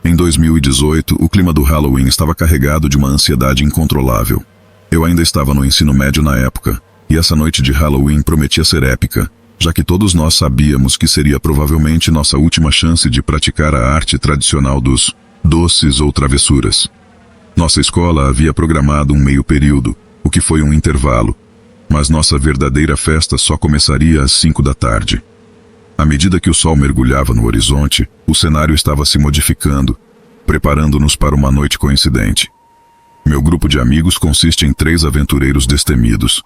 Em 2018, o clima do Halloween estava carregado de uma ansiedade incontrolável. Eu ainda estava no ensino médio na época, e essa noite de Halloween prometia ser épica, já que todos nós sabíamos que seria provavelmente nossa última chance de praticar a arte tradicional dos doces ou travessuras. Nossa escola havia programado um meio período, o que foi um intervalo, mas nossa verdadeira festa só começaria às 5 da tarde. À medida que o sol mergulhava no horizonte, o cenário estava se modificando, preparando-nos para uma noite coincidente. Meu grupo de amigos consiste em 3 aventureiros destemidos.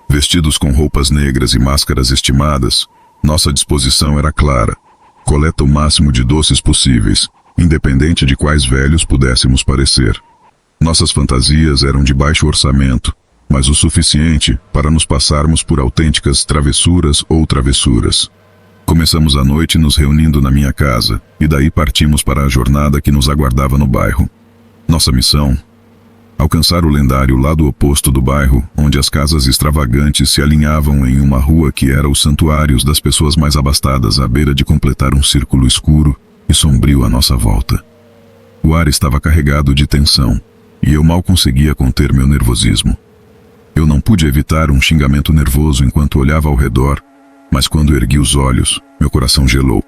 Vestidos com roupas negras e máscaras estimadas, nossa disposição era clara: coleta o máximo de doces possíveis, independente de quais velhos pudéssemos parecer. Nossas fantasias eram de baixo orçamento, mas o suficiente para nos passarmos por autênticas travessuras ou travessuras. Começamos a noite nos reunindo na minha casa, e daí partimos para a jornada que nos aguardava no bairro. Nossa missão: alcançar o lendário lado oposto do bairro, onde as casas extravagantes se alinhavam em uma rua que era os santuários das pessoas mais abastadas, à beira de completar um círculo escuro e sombrio à nossa volta. O ar estava carregado de tensão, e eu mal conseguia conter meu nervosismo. Eu não pude evitar um xingamento nervoso enquanto olhava ao redor, mas quando ergui os olhos, meu coração gelou.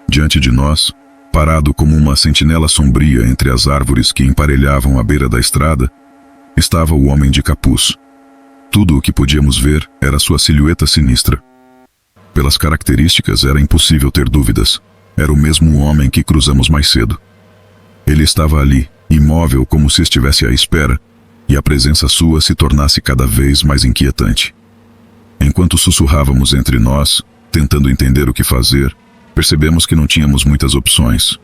Diante de nós, parado como uma sentinela sombria entre as árvores que emparelhavam a beira da estrada, estava o homem de capuz. Tudo o que podíamos ver era sua silhueta sinistra. Pelas características, era impossível ter dúvidas. Era o mesmo homem que cruzamos mais cedo. Ele estava ali, imóvel como se estivesse à espera, e a presença sua se tornasse cada vez mais inquietante. Enquanto sussurrávamos entre nós, tentando entender o que fazer, percebemos que não tínhamos muitas opções.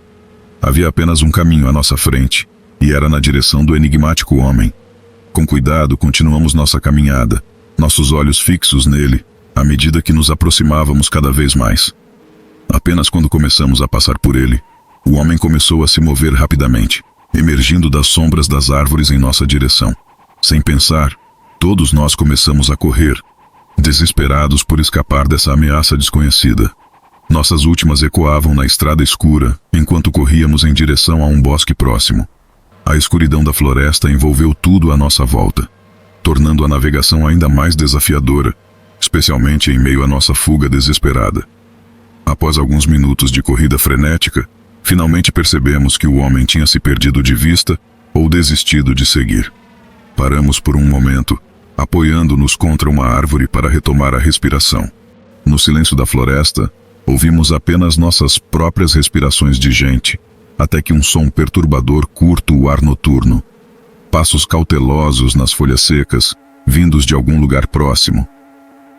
Havia apenas um caminho à nossa frente, e era na direção do enigmático homem. Com cuidado, continuamos nossa caminhada, nossos olhos fixos nele, à medida que nos aproximávamos cada vez mais. Apenas quando começamos a passar por ele, o homem começou a se mover rapidamente, emergindo das sombras das árvores em nossa direção. Sem pensar, todos nós começamos a correr, desesperados por escapar dessa ameaça desconhecida. Nossas últimas ecoavam na estrada escura, enquanto corríamos em direção a um bosque próximo. A escuridão da floresta envolveu tudo à nossa volta, tornando a navegação ainda mais desafiadora, especialmente em meio à nossa fuga desesperada. Após alguns minutos de corrida frenética, finalmente percebemos que o homem tinha se perdido de vista ou desistido de seguir. Paramos por um momento, apoiando-nos contra uma árvore para retomar a respiração. No silêncio da floresta, ouvimos apenas nossas próprias respirações de gente, até que um som perturbador curta o ar noturno. Passos cautelosos nas folhas secas, vindos de algum lugar próximo.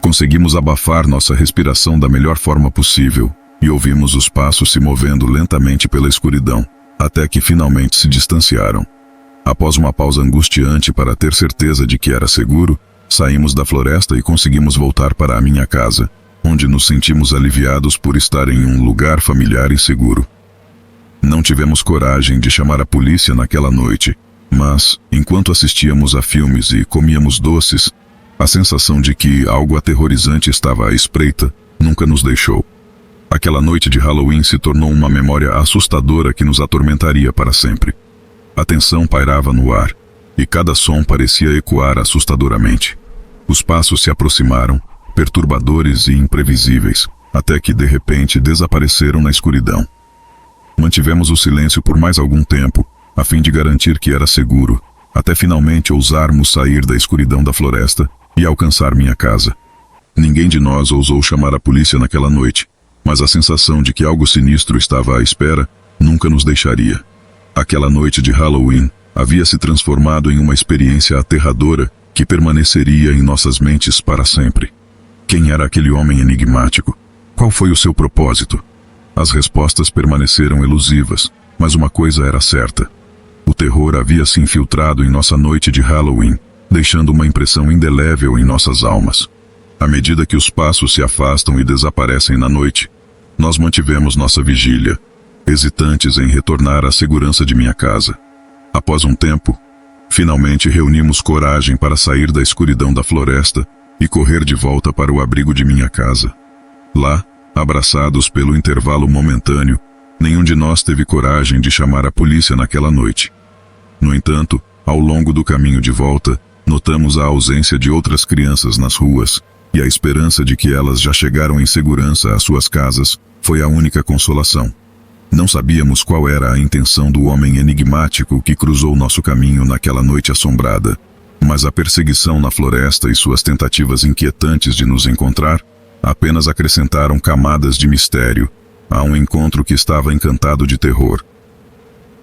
Conseguimos abafar nossa respiração da melhor forma possível, e ouvimos os passos se movendo lentamente pela escuridão, até que finalmente se distanciaram. Após uma pausa angustiante para ter certeza de que era seguro, saímos da floresta e conseguimos voltar para a minha casa, onde nos sentimos aliviados por estar em um lugar familiar e seguro. Não tivemos coragem de chamar a polícia naquela noite, mas, enquanto assistíamos a filmes e comíamos doces, a sensação de que algo aterrorizante estava à espreita nunca nos deixou. Aquela noite de Halloween se tornou uma memória assustadora que nos atormentaria para sempre. A tensão pairava no ar, e cada som parecia ecoar assustadoramente. Os passos se aproximaram, perturbadores e imprevisíveis, até que de repente desapareceram na escuridão. Mantivemos o silêncio por mais algum tempo, a fim de garantir que era seguro, até finalmente ousarmos sair da escuridão da floresta e alcançar minha casa. Ninguém de nós ousou chamar a polícia naquela noite, mas a sensação de que algo sinistro estava à espera nunca nos deixaria. Aquela noite de Halloween havia se transformado em uma experiência aterradora que permaneceria em nossas mentes para sempre. Quem era aquele homem enigmático? Qual foi o seu propósito? As respostas permaneceram elusivas, mas uma coisa era certa. O terror havia se infiltrado em nossa noite de Halloween, deixando uma impressão indelével em nossas almas. À medida que os passos se afastam e desaparecem na noite, nós mantivemos nossa vigília, hesitantes em retornar à segurança de minha casa. Após um tempo, finalmente reunimos coragem para sair da escuridão da floresta e correr de volta para o abrigo de minha casa. Lá, abraçados pelo intervalo momentâneo, Nenhum de nós teve coragem de chamar a polícia naquela noite. No entanto, ao longo do caminho de volta, notamos a ausência de outras crianças nas ruas, e a esperança de que elas já chegaram em segurança às suas casas foi a única consolação. Não sabíamos qual era a intenção do homem enigmático que cruzou nosso caminho naquela noite assombrada, mas a perseguição na floresta e suas tentativas inquietantes de nos encontrar apenas acrescentaram camadas de mistério a um encontro que estava encantado de terror.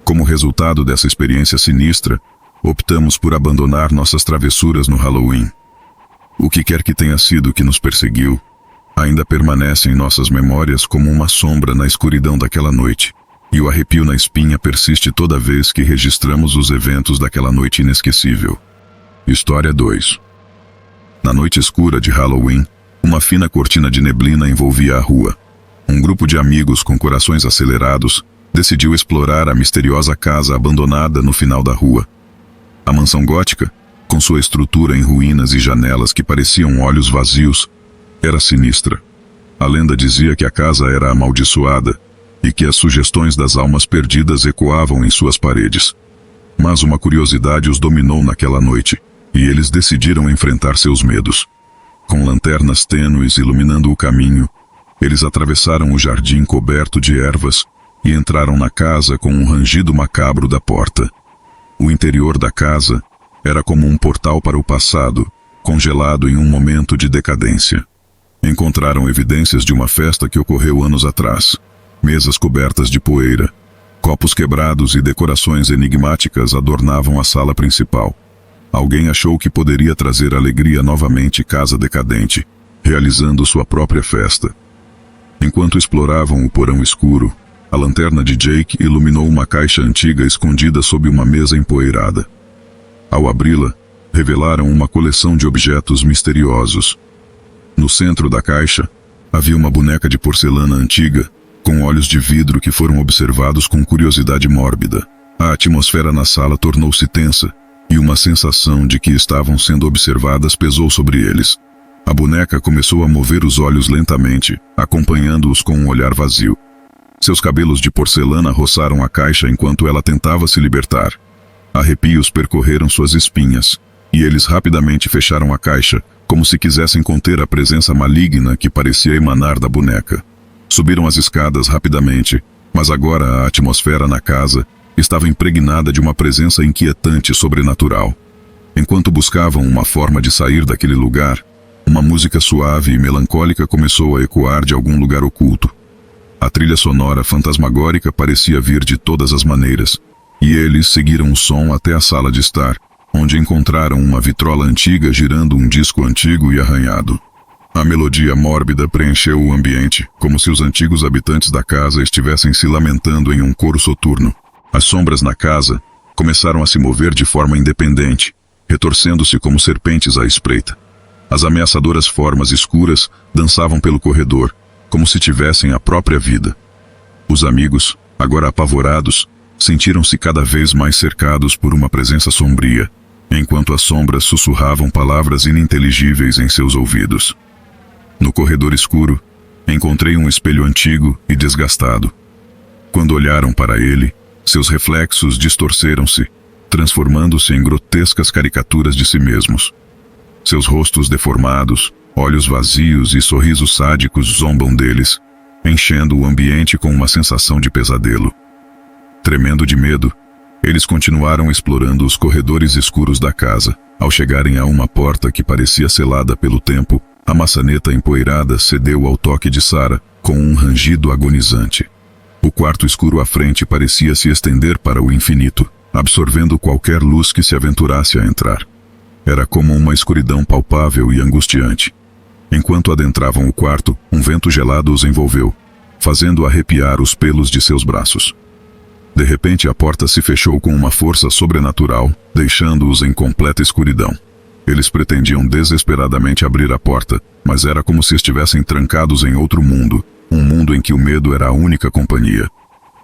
Como resultado dessa experiência sinistra, optamos por abandonar nossas travessuras no Halloween. O que quer que tenha sido que nos perseguiu, ainda permanece em nossas memórias como uma sombra na escuridão daquela noite, e o arrepio na espinha persiste toda vez que registramos os eventos daquela noite inesquecível. História 2. Na noite escura de Halloween, uma fina cortina de neblina envolvia a rua. Um grupo de amigos com corações acelerados decidiu explorar a misteriosa casa abandonada no final da rua. A mansão gótica, com sua estrutura em ruínas e janelas que pareciam olhos vazios, era sinistra. A lenda dizia que a casa era amaldiçoada e que as sugestões das almas perdidas ecoavam em suas paredes. Mas uma curiosidade os dominou naquela noite, e eles decidiram enfrentar seus medos. Com lanternas tênues iluminando o caminho, eles atravessaram o jardim coberto de ervas e entraram na casa com um rangido macabro da porta. O interior da casa era como um portal para o passado, congelado em um momento de decadência. Encontraram evidências de uma festa que ocorreu anos atrás. Mesas cobertas de poeira, copos quebrados e decorações enigmáticas adornavam a sala principal. Alguém achou que poderia trazer alegria novamente à casa decadente, realizando sua própria festa. Enquanto exploravam o porão escuro, a lanterna de Jake iluminou uma caixa antiga escondida sob uma mesa empoeirada. Ao abri-la, revelaram uma coleção de objetos misteriosos. No centro da caixa, havia uma boneca de porcelana antiga, com olhos de vidro que foram observados com curiosidade mórbida. A atmosfera na sala tornou-se tensa, e uma sensação de que estavam sendo observadas pesou sobre eles. A boneca começou a mover os olhos lentamente, acompanhando-os com um olhar vazio. Seus cabelos de porcelana roçaram a caixa enquanto ela tentava se libertar. Arrepios percorreram suas espinhas, e eles rapidamente fecharam a caixa, como se quisessem conter a presença maligna que parecia emanar da boneca. Subiram as escadas rapidamente, mas agora a atmosfera na casa estava impregnada de uma presença inquietante e sobrenatural. Enquanto buscavam uma forma de sair daquele lugar, uma música suave e melancólica começou a ecoar de algum lugar oculto. A trilha sonora fantasmagórica parecia vir de todas as maneiras, e eles seguiram o som até a sala de estar, onde encontraram uma vitrola antiga girando um disco antigo e arranhado. A melodia mórbida preencheu o ambiente, como se os antigos habitantes da casa estivessem se lamentando em um coro soturno. As sombras na casa começaram a se mover de forma independente, retorcendo-se como serpentes à espreita. As ameaçadoras formas escuras dançavam pelo corredor, como se tivessem a própria vida. Os amigos, agora apavorados, sentiram-se cada vez mais cercados por uma presença sombria, enquanto as sombras sussurravam palavras ininteligíveis em seus ouvidos. No corredor escuro, encontrei um espelho antigo e desgastado. Quando olharam para ele, seus reflexos distorceram-se, transformando-se em grotescas caricaturas de si mesmos. Seus rostos deformados, olhos vazios e sorrisos sádicos zombam deles, enchendo o ambiente com uma sensação de pesadelo. Tremendo de medo, eles continuaram explorando os corredores escuros da casa. Ao chegarem a uma porta que parecia selada pelo tempo, a maçaneta empoeirada cedeu ao toque de Sarah, com um rangido agonizante. O quarto escuro à frente parecia se estender para o infinito, absorvendo qualquer luz que se aventurasse a entrar. Era como uma escuridão palpável e angustiante. Enquanto adentravam o quarto, um vento gelado os envolveu, fazendo arrepiar os pelos de seus braços. De repente a porta se fechou com uma força sobrenatural, deixando-os em completa escuridão. Eles pretendiam desesperadamente abrir a porta, mas era como se estivessem trancados em outro mundo, um mundo em que o medo era a única companhia.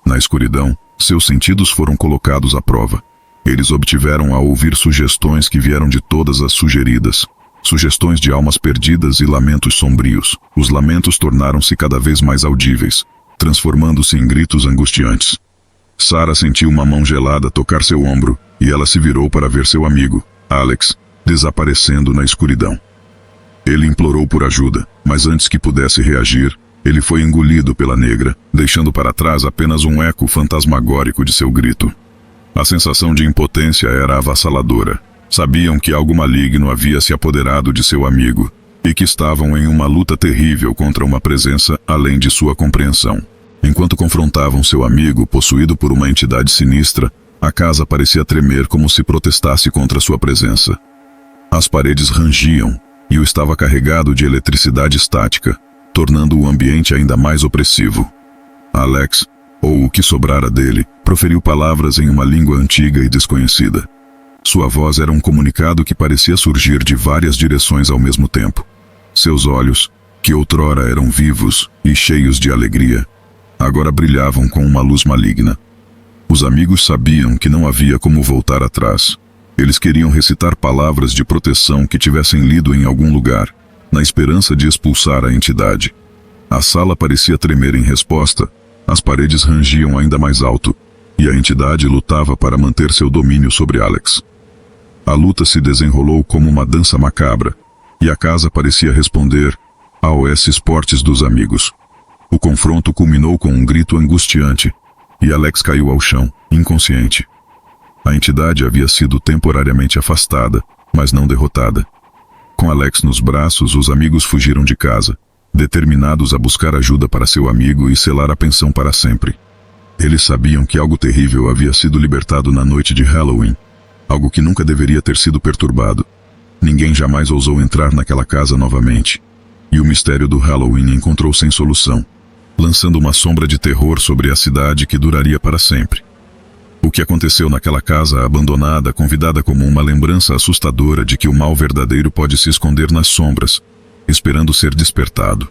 Na escuridão, seus sentidos foram colocados à prova. Eles obtiveram a ouvir sugestões que vieram de todas as sugeridas. Sugestões de almas perdidas e lamentos sombrios. Os lamentos tornaram-se cada vez mais audíveis, transformando-se em gritos angustiantes. Sarah sentiu uma mão gelada tocar seu ombro, e ela se virou para ver seu amigo, Alex, desaparecendo na escuridão. Ele implorou por ajuda, mas antes que pudesse reagir, ele foi engolido pela negra, deixando para trás apenas um eco fantasmagórico de seu grito. A sensação de impotência era avassaladora. Sabiam que algo maligno havia se apoderado de seu amigo, e que estavam em uma luta terrível contra uma presença além de sua compreensão. Enquanto confrontavam seu amigo, possuído por uma entidade sinistra, a casa parecia tremer como se protestasse contra sua presença. As paredes rangiam, e o estava carregado de eletricidade estática, tornando o ambiente ainda mais opressivo. Alex, ou o que sobrara dele, proferiu palavras em uma língua antiga e desconhecida. Sua voz era um comunicado que parecia surgir de várias direções ao mesmo tempo. Seus olhos, que outrora eram vivos e cheios de alegria, agora brilhavam com uma luz maligna. Os amigos sabiam que não havia como voltar atrás. Eles queriam recitar palavras de proteção que tivessem lido em algum lugar, na esperança de expulsar a entidade. A sala parecia tremer em resposta, as paredes rangiam ainda mais alto, e a entidade lutava para manter seu domínio sobre Alex. A luta se desenrolou como uma dança macabra, e a casa parecia responder ao esportes dos amigos. O confronto culminou com um grito angustiante, e Alex caiu ao chão, inconsciente. A entidade havia sido temporariamente afastada, mas não derrotada. Com Alex nos braços, os amigos fugiram de casa, determinados a buscar ajuda para seu amigo e selar a pensão para sempre. Eles sabiam que algo terrível havia sido libertado na noite de Halloween, algo que nunca deveria ter sido perturbado. Ninguém jamais ousou entrar naquela casa novamente, e o mistério do Halloween encontrou sem solução, lançando uma sombra de terror sobre a cidade que duraria para sempre. O que aconteceu naquela casa abandonada, convidada como uma lembrança assustadora de que o mal verdadeiro pode se esconder nas sombras, esperando ser despertado.